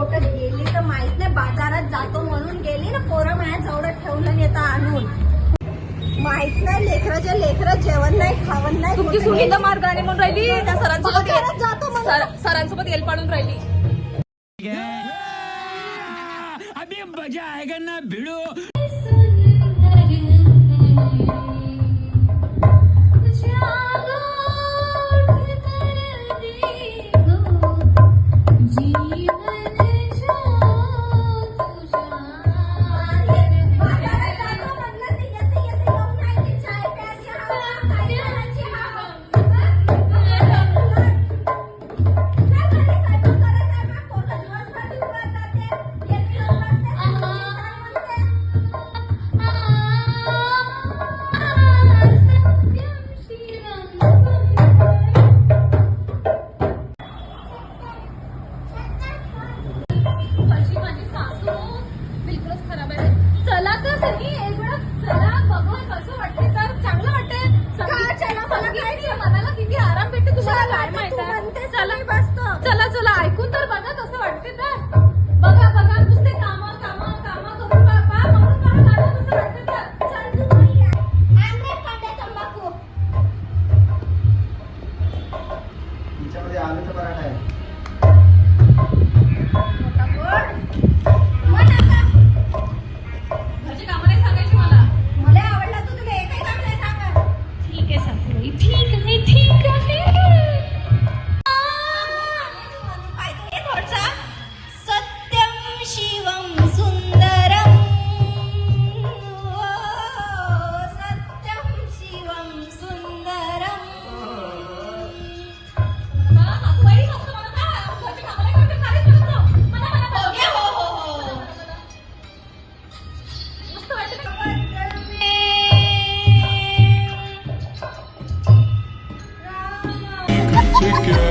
कुठं गेली तर माहित नाही, बाजारात जातो म्हणून गेली ना, पोरं माझ्या जवळ ठेवलं नेता आणून. माहित नाही लेकरं जेवण नाही खावण नाही. तुमची सुनी तर मार्गाने म्हणून राहिली, त्या बाजारात जातो म्हणून. सरांसोबत येल पाडून राहिली. अभी मजा आएगा ना भिड़ो. चला तर सगळी एक वेळा चला बघू कसं वाटते. तर चांगलं वाटते. मनाला किती आराम भेटते तुम्हाला काय माहिती. चला चला ऐकून तर बघा कसं वाटते. तर बघा बघा नुसते काम करून पहा म्हणून मला कसं वाटते. तिच्यामध्ये आलूचा पराठा आहे. घरची कामं नाही सांगायची मला. मला आवडला तू, तुला एकही काम नाही सांगा. ठीक आहे सासूबाई, ठीक आहे. पाहिजे थोडसा. सत्यम शिवम सुंदरम. सत्यम शिवम सुंदरम. सासूबाई फक्त मला काय घरची कामं नाही करते, खालीच बसतो. मला मस्त वाटते. राम.